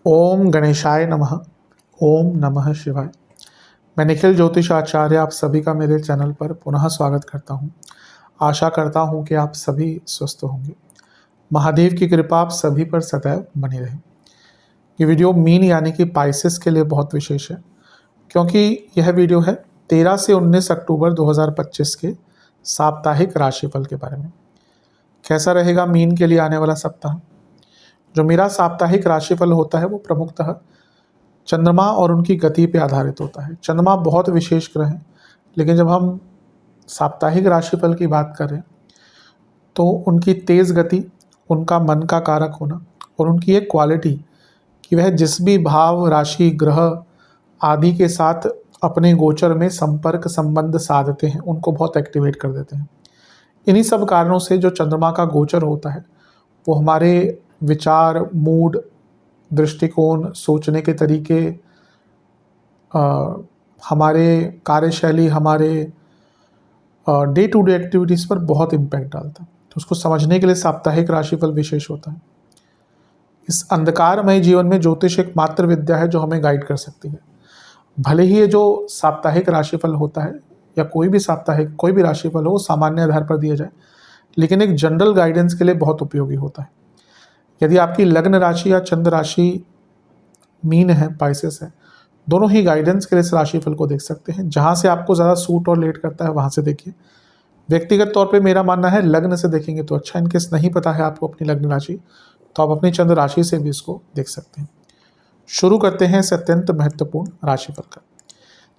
ओम गणेशाय नमः। ओम नमः शिवाय। मैं निखिल ज्योतिष आचार्य आप सभी का मेरे चैनल पर पुनः स्वागत करता हूं। आशा करता हूं कि आप सभी स्वस्थ होंगे। महादेव की कृपा आप सभी पर सदैव बनी रहे। ये वीडियो मीन यानी कि पाइसेस के लिए बहुत विशेष है, क्योंकि यह वीडियो है 13 से 19 अक्टूबर 2025 के साप्ताहिक राशिफल के बारे में। कैसा रहेगा मीन के लिए आने वाला सप्ताह? जो मेरा साप्ताहिक राशिफल होता है वो प्रमुखतः चंद्रमा और उनकी गति पे आधारित होता है। चंद्रमा बहुत विशेष ग्रह हैं, लेकिन जब हम साप्ताहिक राशिफल की बात करें तो उनकी तेज़ गति, उनका मन का कारक होना और उनकी एक क्वालिटी कि वह जिस भी भाव, राशि, ग्रह आदि के साथ अपने गोचर में संपर्क संबंध साधते हैं, उनको बहुत एक्टिवेट कर देते हैं। इन्हीं सब कारणों से जो चंद्रमा का गोचर होता है वो हमारे विचार, मूड, दृष्टिकोण, सोचने के तरीके, हमारे कार्यशैली, हमारे डे टू डे एक्टिविटीज़ पर बहुत इम्पैक्ट डालता है। तो उसको समझने के लिए साप्ताहिक राशिफल विशेष होता है। इस अंधकारमय जीवन में ज्योतिष एक मात्र विद्या है जो हमें गाइड कर सकती है। भले ही ये जो साप्ताहिक राशिफल होता है या कोई भी राशिफल हो सामान्य आधार पर दिया जाए, लेकिन एक जनरल गाइडेंस के लिए बहुत उपयोगी होता है। यदि आपकी लग्न राशि या चंद्र राशि मीन है, पाइसेस है, दोनों ही गाइडेंस के लिए इस राशिफल को देख सकते हैं। जहाँ से आपको ज़्यादा सूट और लेट करता है वहाँ से देखिए। व्यक्तिगत तौर पे मेरा मानना है लग्न से देखेंगे तो अच्छा। इनकेस नहीं पता है आपको अपनी लग्न राशि, तो आप अपनी चंद्र राशि से भी इसको देख सकते हैं। शुरू करते हैं इस अत्यंत महत्वपूर्ण राशिफल का।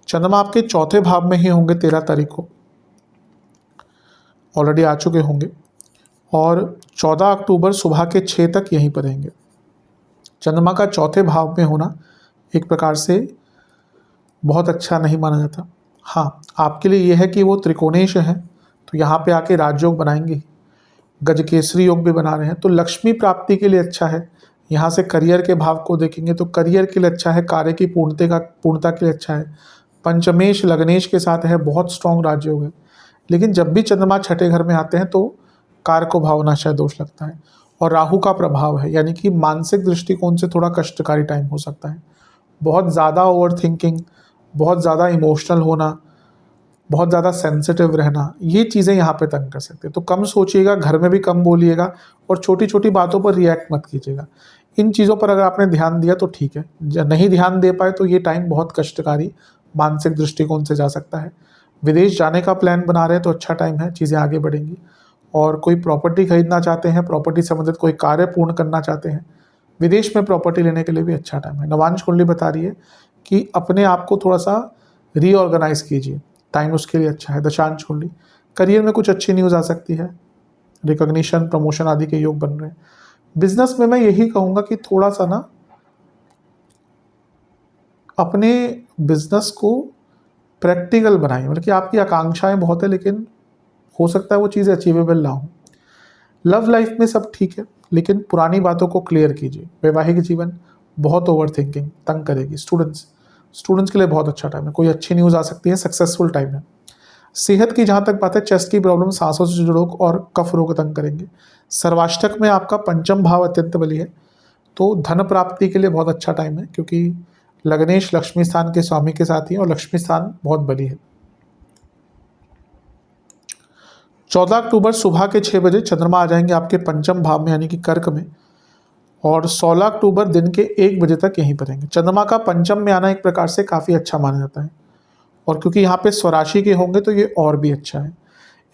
चंद्रमा आपके चौथे भाव में ही होंगे 13 तारीख को, ऑलरेडी आ चुके होंगे, और 14 अक्टूबर सुबह के 6 तक यहीं पर रहेंगे। चंद्रमा का चौथे भाव में होना एक प्रकार से बहुत अच्छा नहीं माना जाता। हाँ, आपके लिए यह है कि वो त्रिकोणेश हैं, तो यहाँ पे आके राजयोग बनाएंगे, गजकेसरी योग भी बना रहे हैं, तो लक्ष्मी प्राप्ति के लिए अच्छा है। यहाँ से करियर के भाव को देखेंगे तो करियर के लिए अच्छा है, कार्य की पूर्णता के लिए अच्छा है। पंचमेश लग्नेश के साथ है, बहुत स्ट्रॉन्ग राजयोग है। लेकिन जब भी चंद्रमा छठे घर में आते हैं तो कारको भावनाशय दोष लगता है, और राहु का प्रभाव है, यानी कि मानसिक दृष्टिकोण से थोड़ा कष्टकारी टाइम हो सकता है। बहुत ज़्यादा ओवर थिंकिंग, बहुत ज़्यादा इमोशनल होना, बहुत ज़्यादा सेंसिटिव रहना, ये चीज़ें यहाँ पे तंग कर सकते हैं। तो कम सोचिएगा, घर में भी कम बोलिएगा और छोटी छोटी बातों पर रिएक्ट मत कीजिएगा। इन चीज़ों पर अगर आपने ध्यान दिया तो ठीक है, नहीं ध्यान दे पाए तो ये टाइम बहुत कष्टकारी मानसिक दृष्टिकोण से जा सकता है। विदेश जाने का प्लान बना रहे हैं तो अच्छा टाइम है, चीज़ें आगे बढ़ेंगी। और कोई प्रॉपर्टी खरीदना चाहते हैं, प्रॉपर्टी संबंधित कोई कार्य पूर्ण करना चाहते हैं, विदेश में प्रॉपर्टी लेने के लिए भी अच्छा टाइम है। नवांश कुंडली बता रही है कि अपने आप को थोड़ा सा रीऑर्गेनाइज कीजिए, टाइम उसके लिए अच्छा है। दशांश कुंडली, करियर में कुछ अच्छी न्यूज़ आ सकती है, रिकॉग्निशन, प्रमोशन आदि के योग बन रहे हैं। बिजनेस में मैं यही कहूँगा कि थोड़ा सा ना अपने बिजनेस को प्रैक्टिकल बनाइए। मतलब कि आपकी आकांक्षाएं बहुत है, लेकिन हो सकता है वो चीज़ें अचीवेबल ना हो। लव लाइफ में सब ठीक है, लेकिन पुरानी बातों को क्लियर कीजिए। वैवाहिक जीवन बहुत ओवर थिंकिंग तंग करेगी। स्टूडेंट्स के लिए बहुत अच्छा टाइम है, कोई अच्छी न्यूज़ आ सकती है, सक्सेसफुल टाइम है। सेहत की जहाँ तक बात है, चेस्ट की प्रॉब्लम, सांसों से जुड़े रोग और कफ रोग तंग करेंगे। सर्वाष्टक में आपका पंचम भाव अत्यंत बली है, तो धन प्राप्ति के लिए बहुत अच्छा टाइम है, क्योंकि लग्नेश लक्ष्मी स्थान के स्वामी के साथ ही और लक्ष्मी स्थान बहुत बली है। 14 अक्टूबर सुबह के 6 बजे चंद्रमा आ जाएंगे आपके पंचम भाव में, यानी कि कर्क में, और 16 अक्टूबर दिन के 1 बजे तक यहीं पर रहेंगे। चंद्रमा का पंचम में आना एक प्रकार से काफ़ी अच्छा माना जाता है, और क्योंकि यहाँ पे स्वराशि के होंगे तो ये और भी अच्छा है।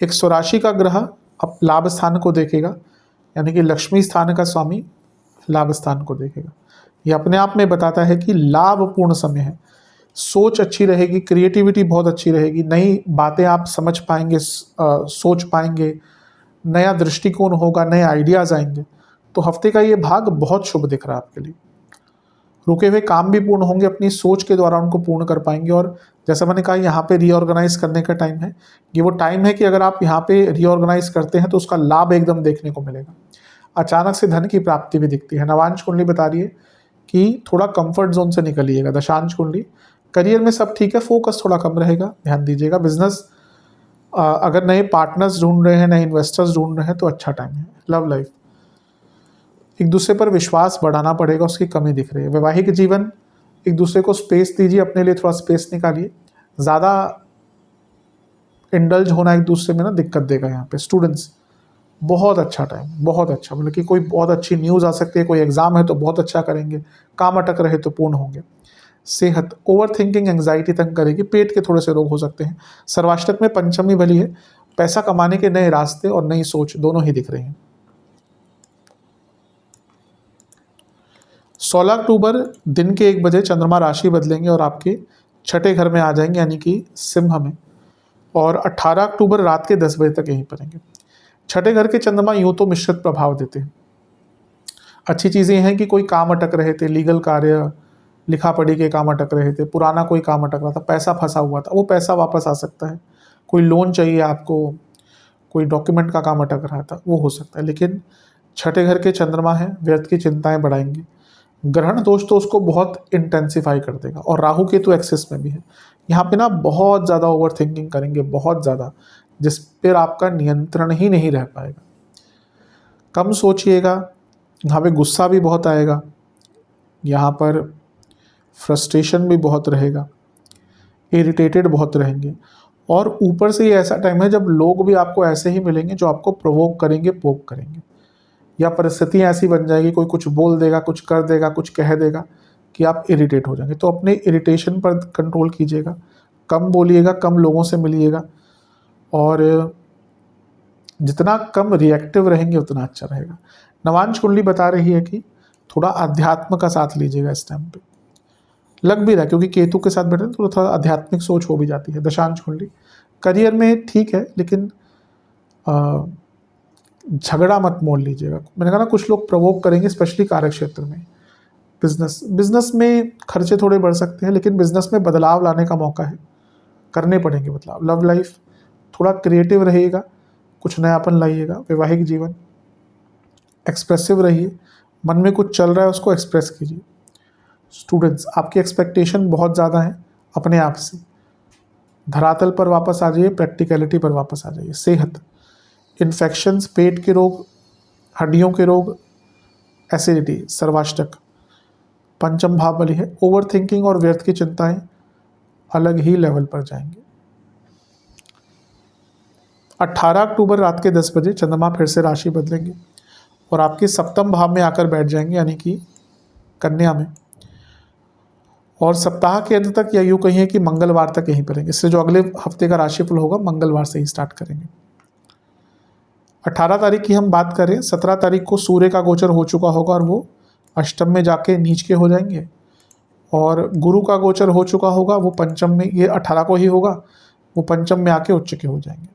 एक स्वराशि का ग्रह अब लाभ स्थान को देखेगा, यानी कि लक्ष्मी स्थान का स्वामी लाभ स्थान को देखेगा। ये अपने आप में बताता है कि लाभपूर्ण समय है। सोच अच्छी रहेगी, क्रिएटिविटी बहुत अच्छी रहेगी, नई बातें आप समझ पाएंगे, सोच पाएंगे, नया दृष्टिकोण होगा, नए आइडियाज़ आएंगे। तो हफ्ते का ये भाग बहुत शुभ दिख रहा है आपके लिए। रुके हुए काम भी पूर्ण होंगे, अपनी सोच के द्वारा उनको पूर्ण कर पाएंगे। और जैसा मैंने कहा, यहाँ पे रीऑर्गेनाइज करने का टाइम है। ये वो टाइम है कि अगर आप यहाँ पे रीऑर्गेनाइज करते हैं तो उसका लाभ एकदम देखने को मिलेगा। अचानक से धन की प्राप्ति भी दिखती है। नवांश कुंडली बता रही है कि थोड़ा कंफर्ट जोन से निकलिएगा। दशांश कुंडली, करियर में सब ठीक है, फोकस थोड़ा कम रहेगा, ध्यान दीजिएगा। बिजनेस, अगर नए पार्टनर्स ढूंढ रहे हैं, नए इन्वेस्टर्स ढूंढ रहे हैं तो अच्छा टाइम है। लव लाइफ, एक दूसरे पर विश्वास बढ़ाना पड़ेगा, उसकी कमी दिख रही है। वैवाहिक जीवन, एक दूसरे को स्पेस दीजिए, अपने लिए थोड़ा स्पेस निकालिए। ज़्यादा इंडल्ज होना एक दूसरे में ना दिक्कत देगा। यहाँ पे स्टूडेंट्स बहुत अच्छा टाइम, बहुत अच्छा, मतलब कि कोई बहुत अच्छी न्यूज़ आ सकती है, कोई एग्ज़ाम है तो बहुत अच्छा करेंगे, काम अटक रहे तो पूर्ण होंगे। सेहत, ओवर थिंकिंग एंग्जाइटी तंग करेगी, पेट के थोड़े से रोग हो सकते हैं। सर्वाष्टक में पंचमी बली है, पैसा कमाने के नए रास्ते और नई सोच दोनों ही दिख रहे हैं। 16 अक्टूबर दिन के 1 बजे चंद्रमा राशि बदलेंगे और आपके छठे घर में आ जाएंगे, यानी कि सिंह में, और 18 अक्टूबर रात के 10 बजे तक यहीं पर रहेंगे। छठे घर के चंद्रमा यूं तो मिश्रित प्रभाव देते हैं। अच्छी चीज़ें हैं कि कोई काम अटक रहे थे, लीगल कार्य, लिखा पढ़ी के काम अटक रहे थे, पुराना कोई काम अटक रहा था, पैसा फंसा हुआ था, वो पैसा वापस आ सकता है। कोई लोन चाहिए आपको, कोई डॉक्यूमेंट का काम अटक रहा था, वो हो सकता है। लेकिन छठे घर के चंद्रमा है, व्यर्थ की चिंताएं बढ़ाएंगे। ग्रहण दोष तो उसको बहुत इंटेंसिफाई कर देगा, और राहु केतु एक्सेस में भी है। यहाँ पे ना बहुत ज़्यादा ओवर थिंकिंग करेंगे, बहुत ज़्यादा, जिस पर आपका नियंत्रण ही नहीं रह पाएगा। कम सोचिएगा, यहाँ पे गुस्सा भी बहुत आएगा, यहाँ पर फ्रस्ट्रेशन भी बहुत रहेगा, इरिटेटेड बहुत रहेंगे। और ऊपर से ये ऐसा टाइम है जब लोग भी आपको ऐसे ही मिलेंगे जो आपको प्रोवोक करेंगे, पोक करेंगे, या परिस्थितियाँ ऐसी बन जाएगी, कोई कुछ बोल देगा, कुछ कर देगा, कुछ कह देगा कि आप इरिटेट हो जाएंगे। तो अपने इरिटेशन पर कंट्रोल कीजिएगा, कम बोलिएगा, कम लोगों से मिलिएगा, और जितना कम रिएक्टिव रहेंगे उतना अच्छा रहेगा। नवांश कुंडली बता रही है कि थोड़ा अध्यात्म का साथ लीजिएगा इस टाइम पे। लग भी रहा है क्योंकि केतु के साथ बैठे तो थोड़ा आध्यात्मिक सोच हो भी जाती है। दशांश कुंडली, करियर में ठीक है, लेकिन झगड़ा मत मोल लीजिएगा। मैंने कहा ना, कुछ लोग प्रवोक करेंगे, स्पेशली कार्य क्षेत्र में। बिजनेस में खर्चे थोड़े बढ़ सकते हैं, लेकिन बिजनेस में बदलाव लाने का मौका है, करने पड़ेंगे बदलाव। लव लाइफ थोड़ा क्रिएटिव रहिएगा, कुछ नयापन लाइएगा। वैवाहिक जीवन एक्सप्रेसिव रहिए, मन में कुछ चल रहा है उसको एक्सप्रेस कीजिए। स्टूडेंट्स, आपकी एक्सपेक्टेशन बहुत ज़्यादा है अपने आप से, धरातल पर वापस आ जाइए, प्रैक्टिकलिटी पर वापस आ जाइए। सेहत, इन्फेक्शंस, पेट के रोग, हड्डियों के रोग, एसिडिटी, सर्वाष्टक, पंचम भाव बली है। ओवर थिंकिंग और व्यर्थ की चिंताएं अलग ही लेवल पर जाएंगे। 18 अक्टूबर रात के 10 बजे चंद्रमा फिर से राशि बदलेंगे और आपके सप्तम भाव में आकर बैठ जाएंगे, यानी कि कन्या में, और सप्ताह के अंत तक, या यूँ कहिए कि मंगलवार तक यहीं पर रहेंगे। इससे जो अगले हफ्ते का राशिफल होगा मंगलवार से ही स्टार्ट करेंगे। 18 तारीख की हम बात करें, 17 तारीख को सूर्य का गोचर हो चुका होगा और वो अष्टम में जाके नीच के हो जाएंगे, और गुरु का गोचर हो चुका होगा, वो पंचम में, ये 18 को ही होगा, वो पंचम में आके उच्च के हो जाएंगे।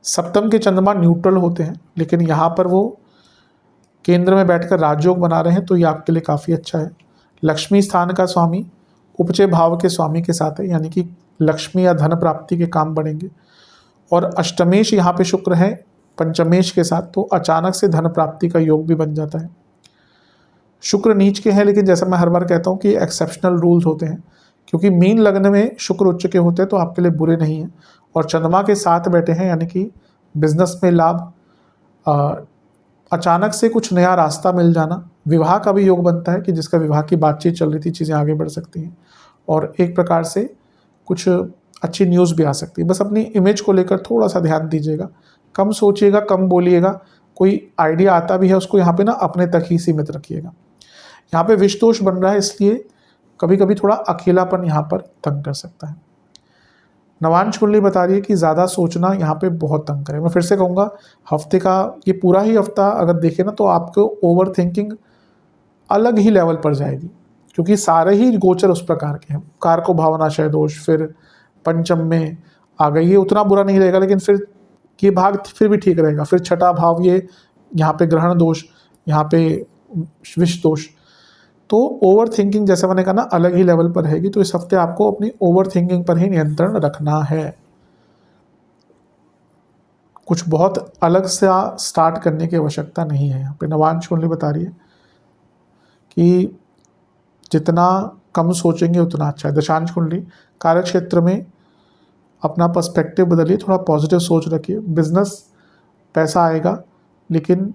सप्तम के चंद्रमा न्यूट्रल होते हैं, लेकिन यहाँ पर वो केंद्र में बैठकर राजयोग बना रहे हैं, तो ये आपके लिए काफ़ी अच्छा है। लक्ष्मी स्थान का स्वामी उपचय भाव के स्वामी के साथ है, यानी कि लक्ष्मी या धन प्राप्ति के काम बढ़ेंगे। और अष्टमेश यहाँ पे शुक्र है पंचमेश के साथ, तो अचानक से धन प्राप्ति का योग भी बन जाता है। शुक्र नीच के हैं, लेकिन जैसा मैं हर बार कहता हूँ कि एक्सेप्शनल रूल्स होते हैं, क्योंकि मीन लग्न में शुक्र उच्च के होते हैं तो आपके लिए बुरे नहीं हैं। और चंद्रमा के साथ बैठे हैं, यानी कि बिजनेस में लाभ, अचानक से कुछ नया रास्ता मिल जाना, विवाह का भी योग बनता है कि जिसका विवाह की बातचीत चल रही थी, चीज़ें आगे बढ़ सकती हैं, और एक प्रकार से कुछ अच्छी न्यूज़ भी आ सकती है। बस अपनी इमेज को लेकर थोड़ा सा ध्यान दीजिएगा, कम सोचिएगा, कम बोलिएगा। कोई आइडिया आता भी है उसको यहाँ पे ना अपने तक ही सीमित रखिएगा। यहाँ पे विष दोष बन रहा है, इसलिए कभी कभी थोड़ा अकेलापन यहाँ पर तंग कर सकता है। नवांश कुंडली बता रही है कि ज़्यादा सोचना यहाँ पे बहुत तंग करे। मैं फिर से कहूँगा, हफ्ते का ये पूरा ही हफ्ता अगर देखें ना, तो आपको ओवर थिंकिंग अलग ही लेवल पर जाएगी, क्योंकि सारे ही गोचर उस प्रकार के हैं। कारक भावनाशय दोष फिर पंचम में आ गई, ये उतना बुरा नहीं रहेगा, लेकिन फिर ये भाग फिर भी ठीक रहेगा। फिर छठा भाव, ये यहाँ पे ग्रहण दोष, यहाँ पे विष दोष, तो ओवर थिंकिंग जैसे मैंने कहा ना अलग ही लेवल पर रहेगी। तो इस हफ्ते आपको अपनी ओवर थिंकिंग पर ही नियंत्रण रखना है। कुछ बहुत अलग से स्टार्ट करने की आवश्यकता नहीं है। यहाँ पे नवांश कुंडली बता रही है कि जितना कम सोचेंगे उतना अच्छा है। दशांश कुंडली, कार्य क्षेत्र में अपना पर्सपेक्टिव बदलिए, थोड़ा पॉजिटिव सोच रखिए। बिजनेस पैसा आएगा, लेकिन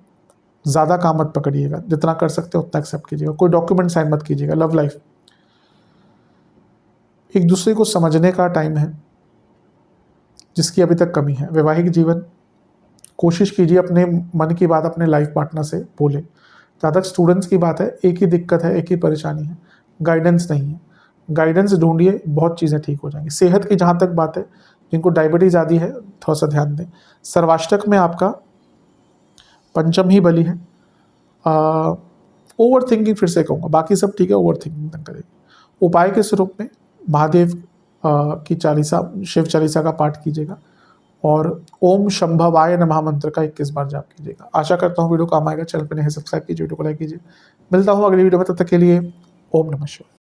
ज़्यादा काम मत पकड़िएगा, जितना कर सकते हो उतना एक्सेप्ट कीजिएगा। कोई डॉक्यूमेंट साइन मत कीजिएगा। लव लाइफ, एक दूसरे को समझने का टाइम है, जिसकी अभी तक कमी है। वैवाहिक जीवन, कोशिश कीजिए अपने मन की बात अपने लाइफ पार्टनर से बोले। जहाँ तक स्टूडेंट्स की बात है, एक ही दिक्कत है, एक ही परेशानी है, गाइडेंस नहीं है। गाइडेंस ढूंढिए, बहुत चीज़ें ठीक हो जाएंगी। सेहत की जहाँ तक बात है, जिनको डायबिटीज़ आदि है थोड़ा सा ध्यान दें। सर्वाष्टक में आपका पंचम ही बली है। ओवर थिंकिंग फिर से कहूँगा, बाकी सब ठीक है, ओवर थिंकिंग न करें। उपाय के स्वरूप में महादेव की चालीसा, शिव चालीसा का पाठ कीजिएगा और ओम शंभवाय नमः मंत्र का 21 बार जाप कीजिएगा। आशा करता हूँ वीडियो काम आएगा। चैनल पर नहीं सब्सक्राइब कीजिए, वीडियो को लाइक कीजिए। मिलता हूँ अगली वीडियो में, तब तक के लिए ओम नमः शिवाय।